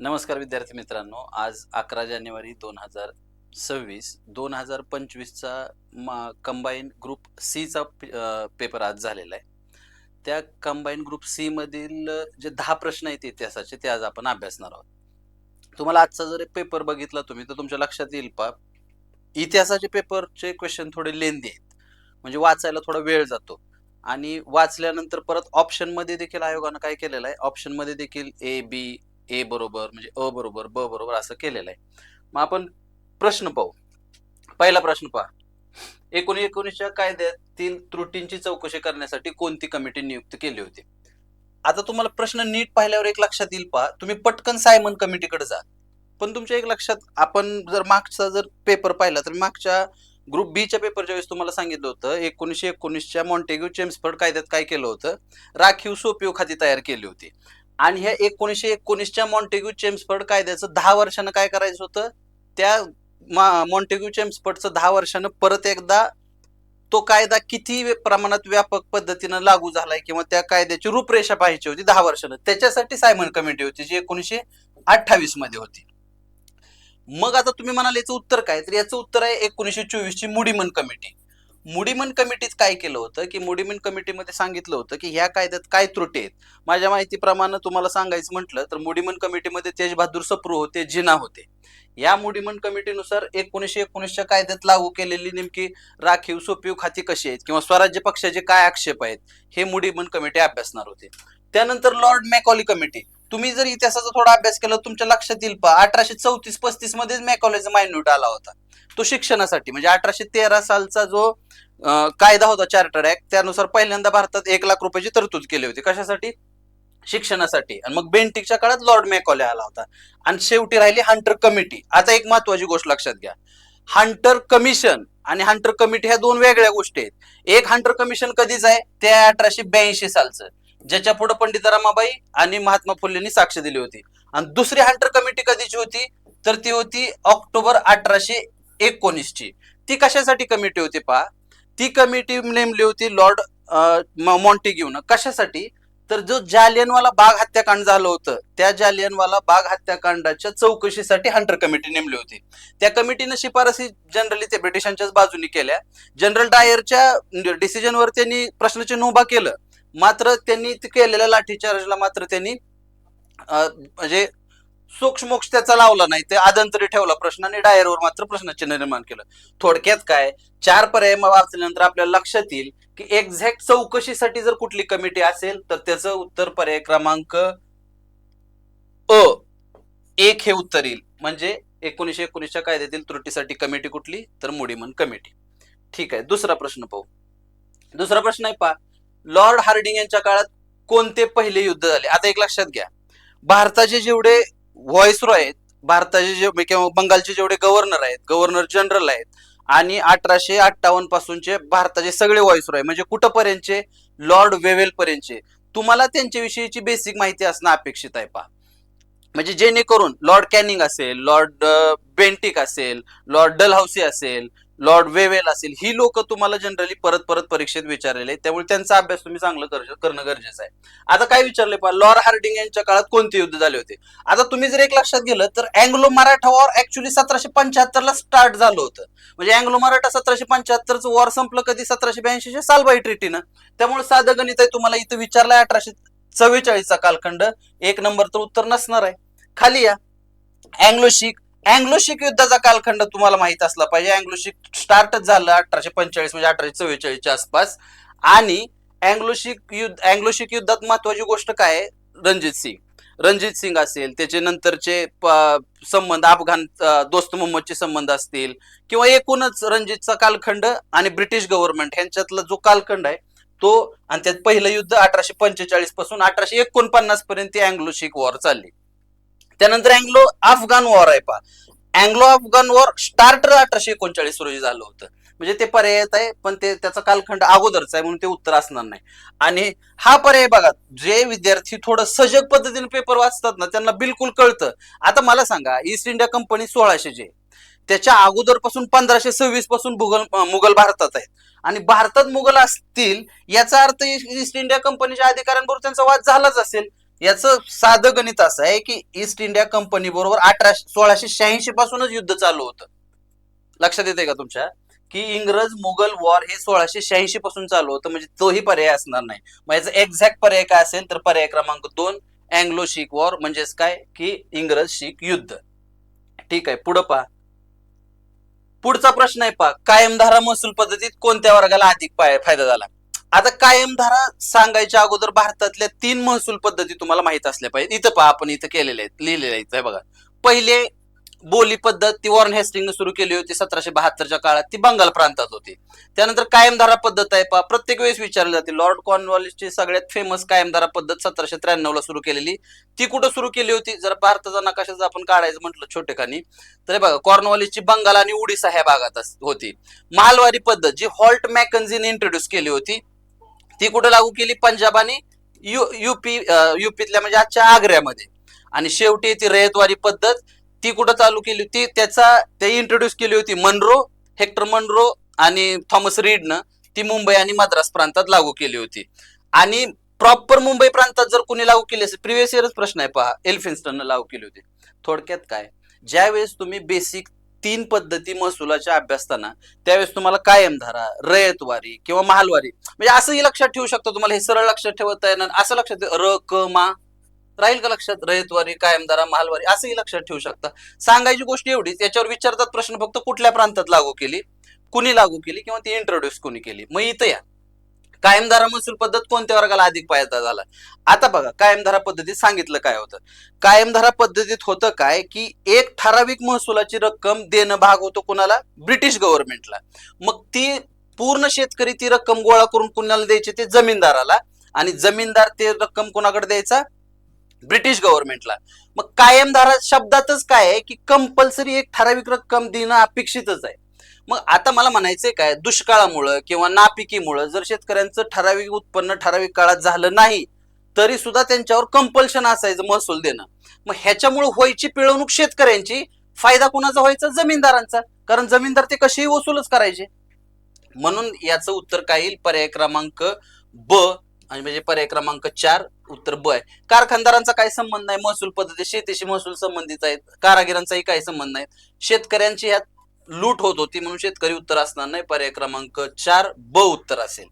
नमस्कार विद्यार्थी मित्रांनो. आज 11 जानेवारी 2026 2025चा कंबाईन ग्रुप सीचा पेपर आज झालेला आहे. त्या कंबाईन ग्रुप सी मधील जे 10 प्रश्न आहेत इतिहासाचे ते आज आपण अभ्यासणार आहोत. तुम्हाला आजचा जर पेपर बघितला तुम्ही तर तुमच्या लक्षात येईल इतिहासाचे पेपरचे क्वेश्चन थोडे लेंदी आहेत, म्हणजे वाचायला थोडा वेळ जातो आणि वाचल्यानंतर परत ऑप्शन मध्ये देखील आयोगानं काय केलेलं आहे, ऑप्शन मध्ये देखील ए बी ए बरोबर म्हणजे अ बरोबर ब बरोबर असं केलेलं आहे. मग आपण प्रश्न पाहू. पहिला प्रश्न पहा. 1919च्या कायद्यातील त्रुटींची चौकशी करण्यासाठी कोणती कमिटी नियुक्त केली होती? आता तुम्हाला प्रश्न नीट पाहिल्यावर एक लक्षात येईल पहा, तुम्ही पटकन सायमन कमिटीकडे जा. पण तुमच्या एक लक्षात, आपण जर मागचा जर पेपर पाहिला तर मागच्या ग्रुप बी च्या पेपरच्या वेळेस तुम्हाला सांगितलं होतं 1919च्या मॉन्टेग्यू चेम्सफोर्ड कायद्यात काय केलं होतं, राखीव सोपीव खाती तयार केली होती. आणि ह्या 1919च्या मॉन्टेग्यू चेम्सफोर्ड कायद्याचं 10 वर्षानं काय करायचं होतं, त्या मॉन्टेग्यू चेम्सफोर्डचं 10 वर्षानं परत एकदा तो कायदा किती प्रमाणात व्यापक पद्धतीनं लागू झालाय किंवा त्या कायद्याची रूपरेषा पाहायची होती 10 वर्षानं, त्याच्यासाठी सायमन कमिटी होती जी 1928 मध्ये होती. मग आता तुम्ही म्हणाल याचं उत्तर काय, तर याचं उत्तर आहे 1924 ची मुडीमन कमिटी. मुडीमन कमिटीत काय केलं होतं की मुडीमन कमिटीमध्ये सांगितलं होतं की ह्या कायद्यात काय त्रुटी आहेत. माझ्या माहितीप्रमाणे तुम्हाला सांगायचं म्हटलं तर मुडीमन कमिटीमध्ये तेज बहादूर सप्रू होते, जिना होते. या मुडीमन कमिटीनुसार 1919च्या कायद्यात लागू केलेली नेमकी राखीव सोपीव खाती कशी आहेत किंवा स्वराज्य पक्षाचे काय आक्षेप आहेत हे मुडीमन कमिटी अभ्यासणार होते. त्यानंतर लॉर्ड मॅकॉली कमिटी. तुम्ही जर इतिहासाचा थोडा अभ्यास केला तुमच्या लक्षात येईल 1834-35 मध्येच मॅकॉलेचा मायन्यूट आला होता. तो शिक्षणासाठी म्हणजे 1813 सालचा जो कायदा होता चार्टर्ड ऍक्ट, त्यानुसार पहिल्यांदा भारतात 1 लाख रुपयाची तरतूद केली होती. कशासाठी? शिक्षणासाठी. आणि मग बेंटिकच्या काळात लॉर्ड मॅकॉले आला होता. आणि शेवटी राहिली हंटर कमिटी. आता एक महत्वाची गोष्ट लक्षात घ्या, हंटर कमिशन आणि हंटर कमिटी ह्या दोन वेगळ्या गोष्टी आहेत. एक हंटर कमिशन कधीच आहे, ते 1882 सालचं, ज्याच्या पुढे पंडित रमाबाई आणि महात्मा फुलेंनी साक्ष दिली होती. आणि दुसरी हंटर कमिटी कधीची होती, तर ती होती ऑक्टोबर 1819 ची. ती कशासाठी कमिटी होती पहा, ती कमिटी नेमली होती लॉर्ड मॉन्टेग्यूनं. कशासाठी, तर जो जालियनवाला बाग हत्याकांड झालं होतं त्या जालियनवाला बाग हत्याकांडाच्या चौकशीसाठी हंटर कमिटी नेमली होती. त्या कमिटीनं शिफारसी जनरली ते ब्रिटिशांच्याच बाजूने केल्या. जनरल डायरच्या डिसिजनवर त्यांनी प्रश्नचिन्ह उभा केलं, मात्र त्यांनी केलेल्या लाठीचार्जला मात्र त्यांनी म्हणजे सूक्ष्मोक्ष त्याचा लावला नाही, ते आदंतरी ठेवला प्रश्न आणि डायरवर मात्र प्रश्नचिन्ह निर्माण केलं. थोडक्यात काय, 4 पर्याय वाचल्यानंतर आपल्याला लक्षात येईल की एक्झॅक्ट चौकशीसाठी जर कुठली कमिटी असेल तर त्याचं उत्तर पर्याय क्रमांक अ 1 हे उत्तर येईल. म्हणजे 1919च्या कायद्यातील त्रुटीसाठी कमिटी कुठली, तर मुडीमन कमिटी. ठीक आहे, दुसरा प्रश्न पाहू. दुसरा प्रश्न आहे पहा, लॉर्ड हार्डिंग यांच्या काळात कोणते पहिले युद्ध झाले? आता एक लक्षात घ्या, भारताचे जेवढे व्हॉइसरॉय आहेत, भारताचे जे किंवा बंगालचे जेवढे गव्हर्नर आहेत, गव्हर्नर जनरल आहेत, आणि 1858 पासूनचे भारताचे सगळे व्हॉइसरॉय म्हणजे कुठपर्यंतचे, लॉर्ड वेवेल पर्यंतचे, तुम्हाला त्यांच्याविषयीची बेसिक माहिती असणं अपेक्षित आहे पहा. म्हणजे जेणेकरून लॉर्ड कॅनिंग असेल, लॉर्ड बेंटिक असेल, लॉर्ड डलहौसी असेल, लॉर्ड वेवेल असेल, ही लोक तुम्हाला जनरली परत परत परीक्षेत विचारलेले, त्यामुळे त्यांचा अभ्यास तुम्ही चांगलं करणं गरजेचं आहे. आता काय विचारले पहा, लॉर्ड हार्डिंग यांच्या काळात कोणते युद्ध झाले होते? आता तुम्ही जर एक लक्षात गेलं तर अँग्लो मराठा वॉर ऍक्च्युली 1775 ला स्टार्ट झालं होतं. म्हणजे अँग्लो मराठा 1775चं वॉर संपलं कधी, 1782च्या सालबाई ट्रीटीनं. त्यामुळे साधं गणित आहे, तुम्हाला इथं विचारलंय 1844चा कालखंड, 1 नंबर तर उत्तर नसणार आहे. खाली या, अँग्लो शीख युद्धाचा कालखंड तुम्हाला माहित असला पाहिजे. अँग्लो शीख स्टार्टच झालं 1845 म्हणजे 1844च्या आसपास. आणि अँग्लो शीख युद्धात महत्वाची गोष्ट काय आहे, रणजित सिंग असेल, त्याचे नंतरचे संबंध अफगाण दोस्त मोहम्मदचे संबंध असतील, किंवा एकूणच रणजितचा कालखंड आणि ब्रिटिश गव्हर्नमेंट यांच्यातला जो कालखंड आहे तो. आणि त्यात पहिलं युद्ध 1845 पासून 1849 पर्यंत अँग्लो शीख वॉर चालली. त्यानंतर अँग्लो अफगाण वॉर आहे पहा. अँग्लो अफगाण वॉर स्टार्ट 1839 रोजी झालं होतं. म्हणजे ते पर्याय आहे, पण ते त्याचा कालखंड अगोदरचा आहे म्हणून ते उत्तर असणार नाही. आणि हा पर्याय बघा, जे विद्यार्थी थोडं सजग पद्धतीने पेपर वाचतात ना त्यांना बिलकुल कळतं. आता मला सांगा, ईस्ट इंडिया कंपनी 1600 जे, त्याच्या अगोदरपासून 1526 पासून मुघल भारतात आहेत, आणि भारतात मुघल असतील याचा अर्थ ईस्ट इंडिया कंपनीच्या अधिकाऱ्यांबरोबर त्यांचा वाद झालाच असेल. याचं साधं गणित असं आहे की ईस्ट इंडिया कंपनी बरोबर 1686 पासूनच युद्ध चालू होतं. लक्षात येते का तुमच्या की इंग्रज मुघल वॉर हे 1686 पासून चालू होतं, म्हणजे तोही पर्याय असणार नाही. मग याचा एक्झॅक्ट पर्याय काय असेल तर पर्याय क्रमांक 2 अँग्लो शीख वॉर, म्हणजेच काय की इंग्रज शीख युद्ध. ठीक आहे, पुढे पहा. पुढचा प्रश्न आहे पहा, कायमधारा महसूल पद्धतीत कोणत्या वर्गाला अधिक फायदा झाला. आता कायमधारा सांगायच्या अगोदर भारतातल्या 3 महसूल पद्धती तुम्हाला माहित असल्या पाहिजे. इथं पहा, आपण इथं केलेले आहेत, लिहिलेले आहेत बघा. पहिले बोली पद्धत ती वॉर्न हेस्टिंगने सुरू केली होती 1772च्या काळात, ती बंगाल प्रांतात होती. त्यानंतर कायमधारा पद्धत आहे पहा, प्रत्येक वेळेस विचारली जाते. लॉर्ड कॉर्नवॉलिसची सगळ्यात फेमस कायमधारा पद्धत 1793 ला सुरू केलेली. ती कुठं सुरू केली होती, जर भारताचा नकाशा जर आपण काढायचं म्हटलं छोटेखानी तर बघा, कॉर्नवॉलिसची बंगाल आणि उडीसा ह्या भागात होती. महालवारी पद्धत जी हॉल्ट मॅकन्झीने इंट्रोड्यूस केली होती, ती कुठे लागू केली, पंजाब आणि युपीतल्या म्हणजे आजच्या आग्र्यामध्ये. आणि शेवटी ती रयतवारी पद्धत ती कुठं चालू केली होती, ते इंट्रोड्यूस केली होती हेक्टर मनरो आणि थॉमस रीडनं. ती मुंबई आणि मद्रास प्रांतात लागू केली होती. आणि प्रॉपर मुंबई प्रांतात जर कोणी लागू केली असेल, प्रिव्हियस इयरच प्रश्न आहे पहा, एल्फिन्स्टननं लागू केली होती. थोडक्यात काय, ज्यावेळेस तुम्ही बेसिक 3 पद्धती महसुलाच्या अभ्यासताना त्यावेळेस तुम्हाला कायमधारा, रयतवारी किंवा महालवारी, म्हणजे असंही लक्षात ठेवू शकता. तुम्हाला हे सरळ लक्षात ठेवता येणार, असं लक्षात र क मा राहील का लक्षात, रयतवारी, कायमधारा, महालवारी असंही लक्षात ठेवू शकता. सांगायची गोष्ट एवढीच, याच्यावर विचारतात प्रश्न फक्त कुठल्या प्रांतात लागू केली, कुणी लागू केली किंवा ती इंट्रोड्यूस कुणी केली. मग इथं या कायमधारा महसूल पद्धत कोणत्या वर्गाला अधिक फायदा झाला. आता बघा, कायमधारा पद्धतीत सांगितलं काय होतं. कायमधारा पद्धतीत होतं काय की एक ठराविक महसुलाची रक्कम देणं भाग होतो कुणाला, ब्रिटिश गव्हर्नमेंटला. मग ती पूर्ण शेतकरी ती रक्कम गोळा करून कुणाला द्यायची, ते जमीनदाराला, आणि जमीनदार ते रक्कम कुणाकडे द्यायचा, ब्रिटिश गव्हर्नमेंटला. मग कायमधारा शब्दातच काय आहे की कंपल्सरी एक ठराविक रक्कम देणं अपेक्षितच आहे. मग आता मला म्हणायचंय काय, दुष्काळामुळं किंवा नापिकीमुळं जर शेतकऱ्यांचं ठराविक उत्पन्न ठराविक काळात झालं नाही तरी सुद्धा त्यांच्यावर कंपल्शन असायचं महसूल देणं. मग ह्याच्यामुळे व्हायची पिळवणूक शेतकऱ्यांची, फायदा कुणाचा व्हायचा, जमीनदारांचा, कारण जमीनदार ते कसेही वसूलच करायचे. म्हणून याचं उत्तर काय येईल, पर्याय क्रमांक ब, आणि म्हणजे पर्याय क्रमांक 4 उत्तर ब आहे. कारखानदारांचा काही संबंध नाही महसूल पद्धती, शेतीशी महसूल संबंधित आहेत. कारागिरांचाही काही संबंध नाही. शेतकऱ्यांची यात लूट होत होती, म्हणून शेतकरी उत्तर असणार नाही, पर्याय क्रमांक 4 ब उत्तर असेल.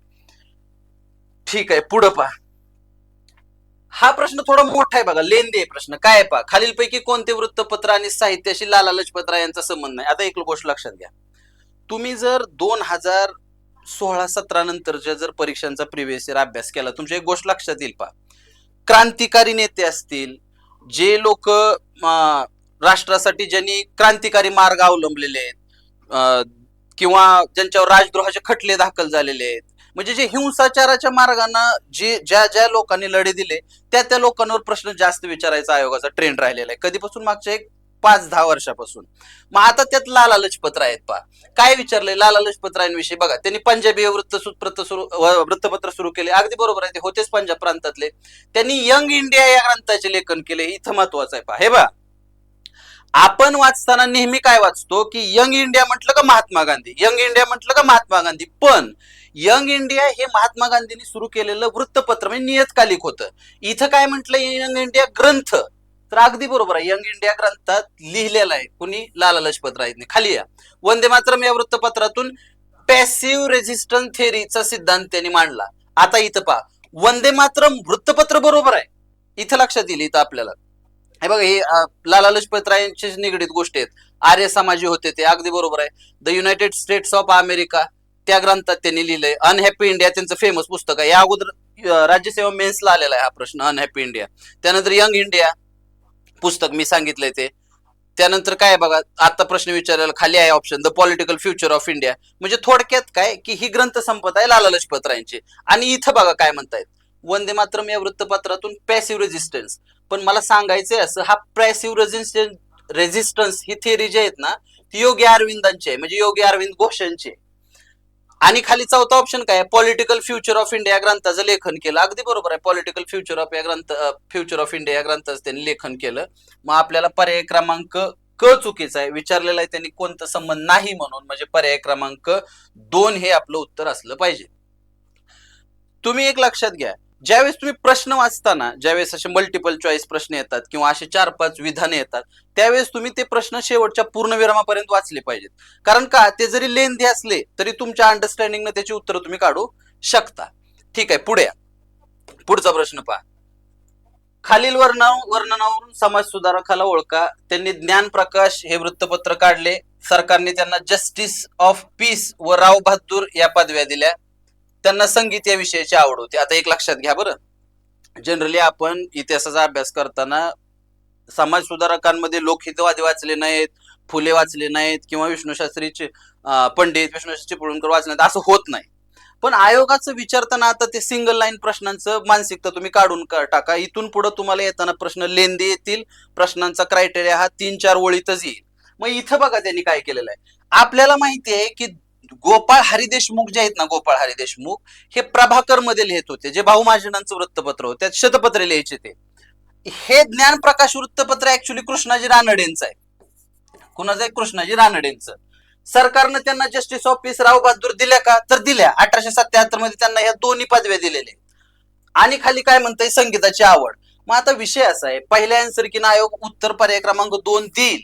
ठीक आहे, पुढे पहा. हा प्रश्न थोडा मोठा आहे बघा, लेंदी आहे प्रश्न. काय पहा, खालीलपैकी कोणते वृत्तपत्र आणि साहित्याशी लाला लजपत राय यांचा संबंध नाही. आता एक गोष्ट लक्षात घ्या, तुम्ही जर 2016-17 नंतरच्या जर परीक्षांचा प्रिव्हियस इयर अभ्यास केला, तुमची एक गोष्ट लक्षात येईल पहा, क्रांतिकारी नेते असतील, जे लोक राष्ट्रासाठी ज्यांनी क्रांतिकारी मार्ग अवलंबलेले आहेत, किंवा ज्यांच्यावर राजद्रोहाचे खटले दाखल झालेले आहेत, म्हणजे जे हिंसाचाराच्या मार्गाने ज्या लोकांनी लढे दिले त्या लोकांवर प्रश्न जास्त विचारायचा आयोगाचा ट्रेंड राहिलेला आहे कधीपासून, मागच्या एक 5-10 वर्षापासून. मग आता त्यात लाला लजपत राय आहेत पहा, काय विचारलंय लाला लजपत रायांविषयी बघा. त्यांनी पंजाबी वृत्तपत्र सुरू केले, अगदी बरोबर आहे, ते होतेच पंजाब प्रांतातले. त्यांनी यंग इंडिया या ग्रंथाचे लेखन केले, इथं महत्वाचं आहे पहा. हे बघा, आपण वाचताना नेहमी काय वाचतो की यंग इंडिया म्हटलं का महात्मा गांधी, यंग इंडिया म्हटलं का महात्मा गांधी. पण यंग इंडिया हे महात्मा गांधींनी सुरू केलेलं वृत्तपत्र म्हणजे नियतकालिक होतं. इथं काय म्हटलं, यंग इंडिया ग्रंथ, तर अगदी बरोबर आहे, यंग इंडिया ग्रंथात लिहिलेला आहे कुणी, लाला लजपत रायांनी. खाली या, वंदे मातरम या वृत्तपत्रातून पॅसिव्ह रेझिस्टन्स थेअरीचा सिद्धांत त्यांनी मांडला. आता इथं पहा, वंदे मातरम वृत्तपत्र बरोबर आहे, इथं लक्षात येईल. इथं आपल्याला हे बघा, हे लाला लजपत रायांशी निगडीत गोष्टी आहेत. आर्य समाजी होते ते, अगदी बरोबर आहे. The United states of America त्या ग्रंथात त्यांनी लिहिलंय. अनहॅपी इंडिया त्यांचं फेमस पुस्तक आहे. या अगोदर राज्यसेवा मेन्सला आलेला आहे हा प्रश्न, अनहॅपी इंडिया. त्यानंतर यंग इंडिया पुस्तक मी सांगितलंय ते. त्यानंतर काय बघा, आता प्रश्न विचारायला खाली आहे option, the political future of India. म्हणजे थोडक्यात काय की ही ग्रंथ संपत आहे लाला लजपत रायांची. आणि इथं बघा काय म्हणतायत, वंदे मातरम या वृत्तपत्रातून पॅसिव्ह रेझिस्टन्स. पण मला सांगायचंय असं, हा पॅसिव्ह रेझिस्टन्स ही थिअरी जी आहेत ना, ती योगी अरविंदांची आहे, म्हणजे योगी अरविंद घोषांची. आणि खाली चौथा ऑप्शन काय, पॉलिटिकल फ्युचर ऑफ इंडिया या ग्रंथाचं लेखन केलं, अगदी बरोबर आहे, पॉलिटिकल फ्युचर ऑफ इंडिया या ग्रंथाचं त्यांनी लेखन केलं. मग आपल्याला पर्याय क्रमांक क चुकीचा आहे, विचारलेला आहे त्यांनी कोणता संबंध नाही म्हणून, म्हणजे पर्याय क्रमांक 2 हे आपलं उत्तर असलं पाहिजे. तुम्ही एक लक्षात घ्या, ज्यावेळेस तुम्ही प्रश्न वाचताना, ज्यावेळेस असे मल्टिपल चॉईस प्रश्न येतात किंवा असे 4-5 विधाने येतात, त्यावेळेस तुम्ही ते प्रश्न शेवटच्या पूर्णविरामापर्यंत वाचले पाहिजेत. कारण का, ते जरी लेंदी असले तरी तुमच्या अंडरस्टँडिंगने त्याची उत्तरं तुम्ही काढू शकता. ठीक आहे, पुढे या. पुढचा प्रश्न पहा. खालील वर्णनावरून समाज सुधारकाला ओळखा. त्यांनी ज्ञानप्रकाश हे वृत्तपत्र काढले. सरकारने त्यांना जस्टिस ऑफ पीस व राव बहादूर या पदव्या दिल्या. त्यांना संगीत या विषयाची आवड होती. आता एक लक्षात घ्या बरं, जनरली आपण इतिहासाचा अभ्यास करताना समाज सुधारकांमध्ये लोकहितवादी वाचले नाहीत, फुले वाचले नाहीत किंवा विष्णूशास्त्रीचे पंडित विष्णूशास्त्री चिपळूणकर वाचले नाहीत असं होत नाही. पण आयोगाचं विचारताना आता ते सिंगल लाईन प्रश्नांचं मानसिकता तुम्ही काढून टाका. इथून पुढे तुम्हाला येताना प्रश्न लेंदी येतील. प्रश्नांचा क्रायटेरिया हा 3-4 ओळीतच येईल. मग इथं बघा त्यांनी काय केलेलं आहे. आपल्याला माहिती आहे की गोपाळ हरी देशमुख जे आहेत ना, गोपाळ हरी देशमुख हे प्रभाकर मध्ये लिहित होते, जे भाऊ महाजनांचं वृत्तपत्र होतं, त्यात शतपत्रे लिहायचे ते. हे ज्ञानप्रकाश वृत्तपत्र ऍक्च्युली कृष्णाजी रानडेंचं आहे. कुणाचं आहे? कृष्णाजी रानडेंचं. सरकारनं त्यांना justice of peace Rao Bahadur दिल्या का? तर दिल्या. 1877 मध्ये त्यांना ह्या दोन्ही पदव्या दिलेल्या. आणि खाली काय म्हणतंय? संगीताची आवड. मग आता विषय असा आहे, पहिल्या आन्सर की आयोग उत्तर पर्याय क्रमांक 2 देईल,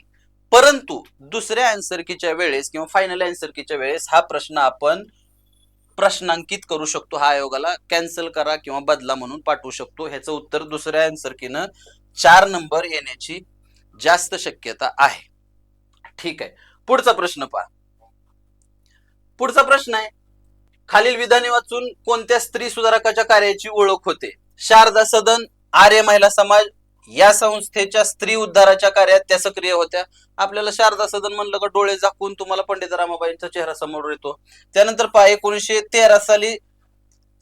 परंतु दुसऱ्या आन्सर कीच्या वेळेस किंवा फायनल आन्सर कीच्या वेळेस हा प्रश्न आपण प्रश्नांकित करू शकतो. हा आयोगाला कॅन्सल करा किंवा बदला म्हणून पाठवू शकतो. ह्याचं उत्तर दुसऱ्या आन्सर कीनं 4 नंबर येण्याची जास्त शक्यता आहे. ठीक आहे, पुढचा प्रश्न पहा. पुढचा प्रश्न आहे, खालील विधाने वाचून कोणत्या स्त्री सुधारकाच्या कार्याची ओळख होते? शारदा सदन, आर्य महिला समाज या संस्थेच्या स्त्री उद्धाराच्या कार्यात त्या सक्रिय होत्या. आपल्याला शारदा सदन म्हणलं का डोळे झाकून तुम्हाला पंडित रमाबाईंचा चेहरा समोर येतो. त्यानंतर पहा, 1913 साली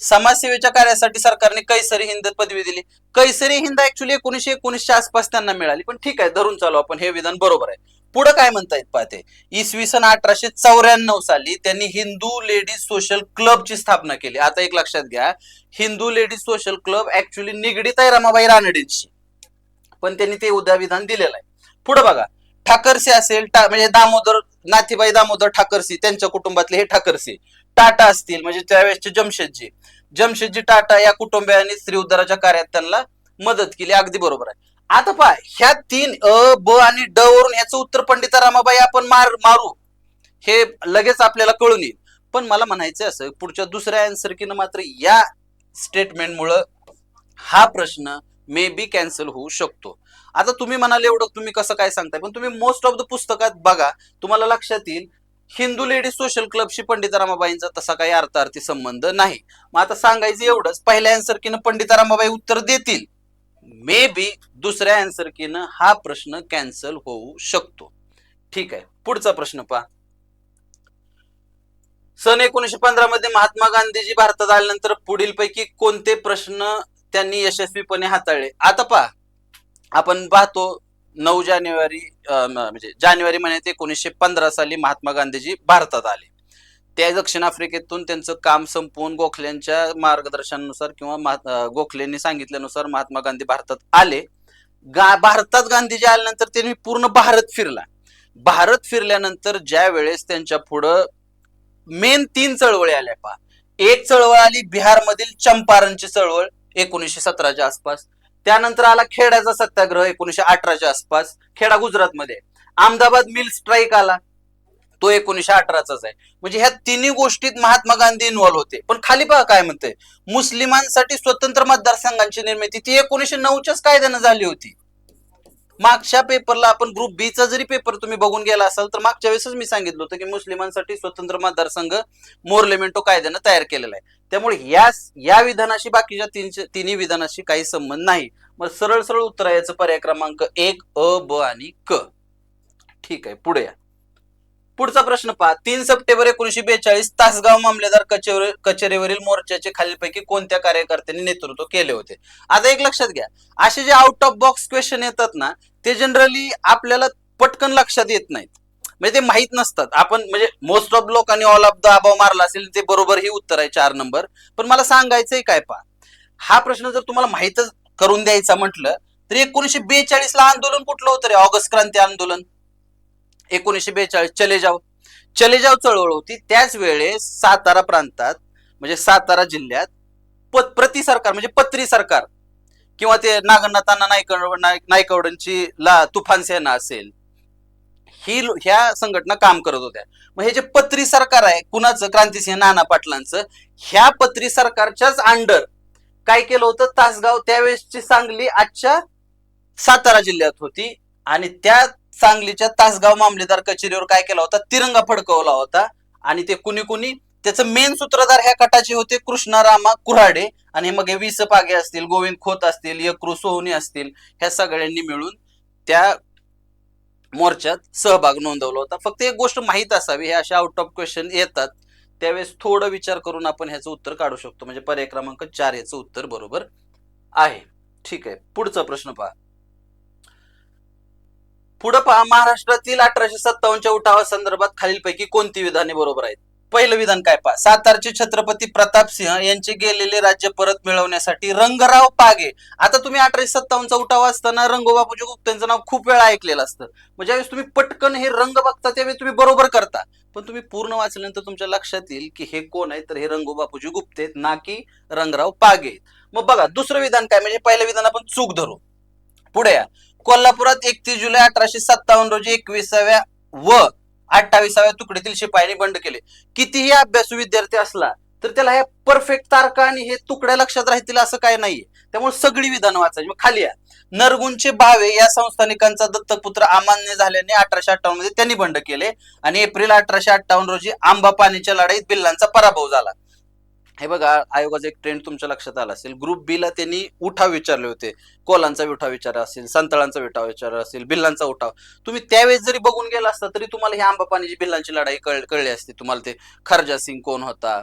समाजसेवेच्या कार्यासाठी सरकारने कैसरी हिंद पदवी दिली. कैसरी हिंद ऍक्च्युली 1919च्या आसपास त्यांना मिळाली, पण ठीक आहे, धरून चालू आपण, हे विधान बरोबर आहे. पुढे काय म्हणतायत पाहते. इसवी सन 1894 साली त्यांनी हिंदू लेडीज सोशल क्लबची स्थापना केली. आता एक लक्षात घ्या, Hindu ladies social club actually निगडीत आहे रमाबाई रानडेंशी, पण त्यांनी ते उद्या विधान दिलेलं आहे. पुढे बघा, ठाकरसी असेल, म्हणजे दामोदर नाथीबाई दामोदर ठाकरसी, त्यांच्या कुटुंबातले हे ठाकरसी. टाटा असतील, म्हणजे त्यावेळेसचे जमशेदजी टाटा या कुटुंबियांनी स्त्री उद्धाराच्या कार्यात त्यांना मदत केली. अगदी बरोबर आहे. आता पहा, ह्या 3 अ, ब आणि ड वरून ह्याचं उत्तर पंडिता रमाबाई आपण मारू, हे लगेच आपल्याला कळून येईल. पण मला म्हणायचं असं, पुढच्या दुसऱ्या आन्सर कीनं मात्र या स्टेटमेंटमुळं हा प्रश्न मे बी कॅन्सल होऊ शकतो. आता तुम्ही म्हणाले एवढं तुम्ही कसं काय सांगताय, पण तुम्ही मोस्ट ऑफ द पुस्तकात बघा, तुम्हाला लक्षात येईल हिंदू लेडीज सोशल क्लबशी पंडिता रमाबाईंचा तसा काही अर्थार्थी संबंध नाही. मग आता सांगायचं एवढंच, पहिल्या आन्सर कीनं पंडिता रमाबाई उत्तर देतील. मे बी दुसऱ्या आन्सर कीनं हा प्रश्न कॅन्सल होऊ शकतो. ठीक आहे, पुढचा प्रश्न पहा. सन 1915 मध्ये महात्मा गांधीजी भारतात आल्यानंतर पुढीलपैकी कोणते प्रश्न त्यांनी यशस्वीपणे हाताळले? आता पहा, आपण पाहतो 9 जानेवारी म्हणजे जानेवारी महिन्यात 1915 साली महात्मा गांधीजी भारतात आले. त्या दक्षिण आफ्रिकेतून त्यांचं काम संपवून गोखल्यांच्या मार्गदर्शनानुसार किंवा गोखलेंनी सांगितल्यानुसार महात्मा गांधी भारतात आले. भारतात गांधीजी आल्यानंतर त्यांनी पूर्ण भारत फिरला. भारत फिरल्यानंतर ज्या वेळेस त्यांच्या पुढं मेन 3 चळवळी आल्या पहा. एक चळवळ आली बिहारमधील चंपारणची चळवळ 1917च्या आसपास. त्यानंतर आला खेड्याचा सत्याग्रह 1918च्या आसपास, खेडा गुजरातमध्ये. अहमदाबाद मिल स्ट्राईक आला, तो 1918चाच आहे. म्हणजे ह्या तिन्ही गोष्टीत महात्मा गांधी इन्व्हॉल्व होते. पण खाली पहा काय म्हणते, मुस्लिमांसाठी स्वतंत्र मतदारसंघांची निर्मिती ती 1909च्याच कायद्यानं झाली होती. मागच्या पेपरला आपण ग्रुप बी चा जरी पेपर तुम्ही बघून गेला असाल तर मागच्या वेळेसच मी सांगितलं होतं की मुस्लिमांसाठी स्वतंत्र मतदारसंघ मोर्लेमेंटो कायद्यानं तयार केलेला आहे. त्यामुळे या विधानाशी बाकीच्या तिन्ही विधानाशी काही संबंध नाही. मग सरळ सरळ उत्तर आहे याचं पर्याय क्रमांक 1 अ, ब आणि क. ठीक आहे, पुढे या. पुढचा प्रश्न पहा. 3 सप्टेंबर 1942 तासगाव मामलेदार कचेरीवरील मोर्चाचे खालीलपैकी कोणत्या कार्यकर्त्यांनी नेतृत्व केले होते? आता एक लक्षात घ्या, असे जे आउट ऑफ बॉक्स क्वेश्चन येतात ना, ते जनरली आपल्याला पटकन लक्षात येत नाहीत, म्हणजे ते माहित नसतात. आपण म्हणजे मोस्ट ऑफ लोकांनी ऑल ऑफ द अबाव मारला असेल, ते बरोबर ही उत्तर आहे 4 नंबर. पण मला सांगायचंय काय पहा, हा प्रश्न जर तुम्हाला माहितच करून द्यायचा म्हटलं तर 1942 ला आंदोलन कुठलं होतं रे? ऑगस्ट क्रांती आंदोलन. 1942 चले जाव चळवळ होती. त्याच वेळेस सातारा प्रांतात म्हणजे सातारा जिल्ह्यात प्रति सरकार म्हणजे पत्री सरकार किंवा ते नागनाथांना नायकवड्यांची तुफान सेना असेल, ह्या संघटना काम करत होत्या. मग हे जे पत्री सरकार आहे कुणाचं, क्रांतिसिंह नाना पाटलांचं, ह्या पत्री सरकारच्याच अंडर काय केलं होतं, तासगाव त्यावेळेसची सांगली आजच्या सातारा जिल्ह्यात होती आणि त्या सांगलीच्या तासगाव मामलेदार कचेरीवर काय केला होता, तिरंगा फडकवला होता. आणि ते कुणी कुणी त्याचं मेन सूत्रधार ह्या कटाचे होते कृष्णारामा कुऱ्हाडे आणि मग हे विस पागे असतील, गोविंद खोत असतील, यक्रू सोहनी असतील, ह्या सगळ्यांनी मिळून त्या मोर्चात सहभाग नोंदवला होता. फक्त एक गोष्ट माहीत असावी, हे अशा आउट ऑफ क्वेश्चन येतात त्यावेळेस थोडं विचार करून आपण ह्याचं उत्तर काढू शकतो. म्हणजे पर्याय क्रमांक 4 याचं उत्तर बरोबर आहे. ठीक आहे, पुढचा प्रश्न पहा. पुढे पहा, महाराष्ट्रातील 1857च्या उठावासंदर्भात खालीलपैकी कोणती विधाने बरोबर आहेत? पहिलं विधान काय पहा, सातारचे छत्रपती प्रतापसिंह यांचे गेलेले राज्य परत मिळवण्यासाठी रंगराव पागे. आता तुम्ही 1857चा उठाव असताना रंगोबापूजी गुप्तेंचं नाव खूप वेळा ऐकलेलं असतं. म्हणजे ज्यावेळेस तुम्ही पटकन हे रंग बघता त्यावेळी तुम्ही बरोबर करता, पण तुम्ही पूर्ण वाचल्यानंतर तुमच्या लक्षात येईल की हे कोण आहे, तर हे रंगोबापूजी गुप्ते ना की रंगराव पागे. मग बघा दुसरं विधान काय, म्हणजे पहिलं विधान आपण चूक धरू. पुढे या, कोल्हापुरात 31 जुलै 1857 रोजी 21व्या व 28व्या तुकडीतील शिपायांनी बंड केले. कितीही अभ्यासू विद्यार्थी असला तर त्याला हे परफेक्ट तारखा आणि हे तुकड्या लक्षात राहतील असं काय नाहीये. त्यामुळे सगळी विधानं वाचायची. मग खाली या, नरगुंचे भावे या संस्थानिकांचा दत्तपुत्र अमान्य झाल्याने 1858 मध्ये त्यांनी बंड केले आणि एप्रिल 1858 रोजी आंबा पाणीच्या लढाईत बिल्लांचा पराभव झाला. हे बघा, आयोगाचा एक ट्रेंड तुमच्या लक्षात आला असेल. ग्रुप बी ला त्यांनी उठाव विचारले होते, कोलांचा उठाव विचार असेल, संतळांचा उठाव विचार असेल, बिल्लांचा उठाव. तुम्ही त्यावेळेस जरी बघून गेला असता तरी तुम्हाला ही आंबा पाणीची बिल्लांची लढाई कळली असते. तुम्हाला ते खर्जा सिंग कोण होता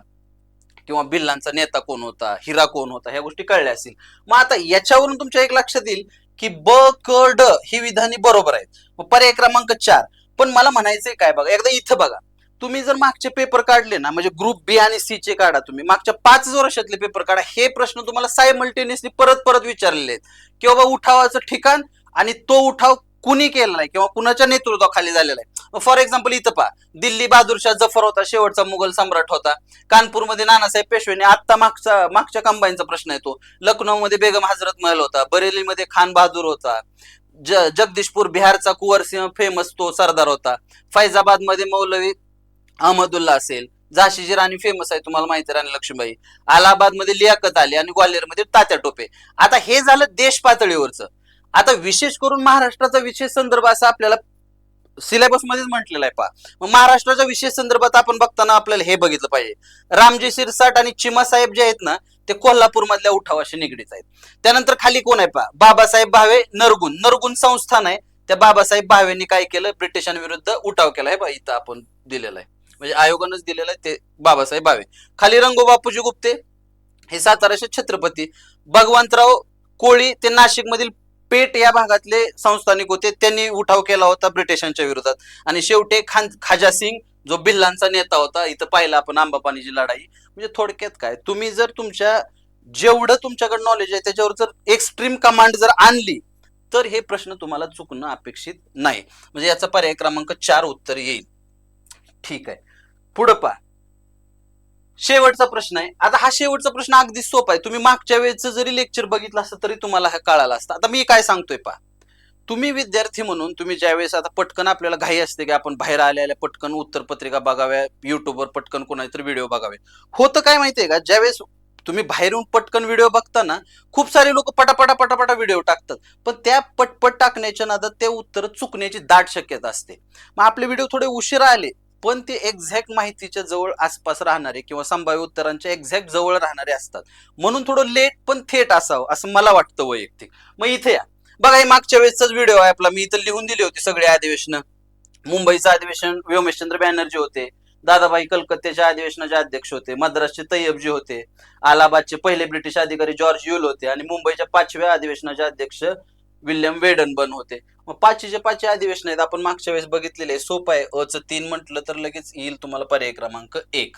किंवा बिल्लांचा नेता कोण होता, हिरा कोण होता, ह्या गोष्टी कळल्या असतील. मग आता याच्यावरून तुमच्या एक लक्षात येईल की ब क ड ही विधाने बरोबर आहेत. मग पर्याय क्रमांक 4. पण मला म्हणायचंय काय, बघा एकदा इथं बघा, तुम्ही जर मागचे पेपर काढले ना, म्हणजे ग्रुप बी आणि सी चे काढा, तुम्ही मागच्या 5 वर्षातले पेपर काढा, हे प्रश्न तुम्हाला सायमल्टेनियसली परत परत विचारलेले आहेत की बाबा उठावाचं ठिकाण आणि तो उठाव कुणी केलेला आहे किंवा कुणाच्या नेतृत्वाखाली झालेला आहे. फॉर एक्झाम्पल इथं पहा, दिल्ली बहादूरशाह जफर होता, शेवटचा मुघल सम्राट होता. कानपूरमध्ये नानासाहेब पेशवेने, आत्ता मागच्या कंबाईनचा प्रश्न येतो. लखनौमध्ये बेगम हजरत महल होता, बरेलीमध्ये खान बहादूर होता, जगदीशपूर बिहारचा कुंवरसिंह फेमस तो सरदार होता, फैजाबाद मध्ये मौलवी अहमदुल्ला असेल, झाशीची राणी फेमस आहे तुम्हाला माहिती आहे, राणी लक्ष्मीबाई, अलाहाबाद मध्ये लियाकत अली आणि ग्वाल्हेर मध्ये तात्या टोपे. आता हे झालं देश पातळीवरचं. आता विशेष करून महाराष्ट्राचा विशेष संदर्भ असा आपल्याला सिलेबस मध्येच म्हटलेला आहे. पहा, मग महाराष्ट्राच्या विशेष संदर्भात आपण बघताना आपल्याला हे बघितलं पाहिजे, रामजी शिरसाट आणि चिमासाहेब जे आहेत ना ते कोल्हापूर मधल्या उठावाशी निगडीत आहेत. त्यानंतर खाली कोण आहे पहा, बाबासाहेब भावे, नरगुण संस्थान आहे. त्या बाबासाहेब भावेंनी काय केलं, ब्रिटिशांविरुद्ध उठाव केला. आहे इथं आपण दिलेलं आहे, म्हणजे आयोगानंच दिलेलं आहे ते बाबासाहेब भावे. खाली रंगोबापूजी गुप्ते हे साताराचे छत्रपती, भगवंतराव कोळी ते नाशिक मधील पेठ या भागातले संस्थानिक होते, त्यांनी उठाव केला होता ब्रिटिशांच्या विरोधात. आणि शेवटी खाजा सिंग जो बिल्लांचा नेता होता, इथं पाहिलं आपण आंबापाणीची लढाई. म्हणजे थोडक्यात काय, तुम्ही जर तुमच्या जेवढं तुमच्याकडे नॉलेज आहे त्याच्यावर जर एक्स्ट्रीम कमांड जर आणली तर हे प्रश्न तुम्हाला चुकणं अपेक्षित नाही. म्हणजे याचा पर्याय क्रमांक 4 उत्तर येईल. ठीक आहे, पुढे पहा, शेवटचा प्रश्न आहे. आता हा शेवटचा प्रश्न अगदी सोपा आहे, तुम्ही मागच्या वेळेचं जरी लेक्चर बघितलं असतं तरी तुम्हाला हा कळाला असता. आता मी काय सांगतोय पहा, तुम्ही विद्यार्थी म्हणून तुम्ही ज्यावेळेस आता पटकन आपल्याला घाई असते की आपण बाहेर आलेल्या पटकन उत्तरपत्रिका बघाव्या, युट्यूबवर पटकन कोणाचे व्हिडिओ बघावे. होतं काय माहितीये का, ज्यावेळेस तुम्ही बाहेरून पटकन व्हिडिओ बघताना खूप सारे लोक पटापटा व्हिडिओ टाकतात, पण त्या पटपट टाकण्याच्या नादात ते उत्तर चुकण्याची दाट शक्यता असते. मग आपले व्हिडिओ थोडे उशिरा आले पण ते एक्झॅक्ट माहितीच्या जवळ आसपास राहणारे किंवा संभाव्य उत्तरांच्या एक्झॅक्ट जवळ राहणारे असतात, म्हणून थोडं लेट पण थेट असावं असं मला वाटतं वैयक्तिक. मग इथे या बघा, हे मागच्या वेळेसचाच व्हिडिओ आहे आपला, मी इथं लिहून दिली होती सगळे अधिवेशन. मुंबईचं अधिवेशन व्योमेशचंद्र बॅनर्जी होते, दादाभाई कलकत्त्याच्या अधिवेशनाचे अध्यक्ष होते, मद्रासचे तय्यबजी होते, अलाहाबादचे पहिले ब्रिटिश अधिकारी जॉर्ज युल होते आणि मुंबईच्या 5व्या अधिवेशनाचे अध्यक्ष विल्यम वेडनबर्न होते. मग 5चे अधिवेशन आहेत, आपण मागच्या वेळेस बघितलेले आहे. सोपं आहे, अ चं 3 म्हटलं तर लगेच येईल तुम्हाला पर्याय क्रमांक 1.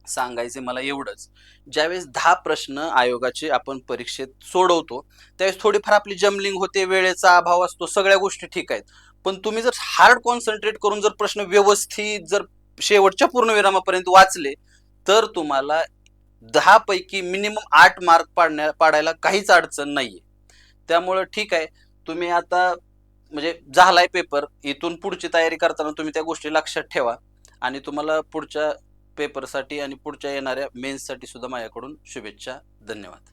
सांगायचे मला एवढंच, ज्यावेळेस 10 प्रश्न आयोगाचे आपण परीक्षेत सोडवतो त्यावेळेस थोडीफार आपली जमलिंग होते, वेळेचा अभाव असतो, सगळ्या गोष्टी ठीक आहेत. पण तुम्ही जर हार्ड कॉन्सन्ट्रेट करून जर प्रश्न व्यवस्थित जर शेवटच्या पूर्णविरामापर्यंत वाचले तर तुम्हाला 10 पैकी मिनिमम 8 मार्क पाडायला काहीच अडचण नाहीये. त्यामुळं ठीक आहे, तुम्ही आता म्हणजे झालाय पेपर, इथून पुढची तयारी करताना तुम्ही त्या गोष्टी लक्षात ठेवा आणि तुम्हाला पुढच्या पेपरसाठी आणि पुढच्या येणाऱ्या मेन्ससाठी सुद्धा माझ्याकडून शुभेच्छा. धन्यवाद.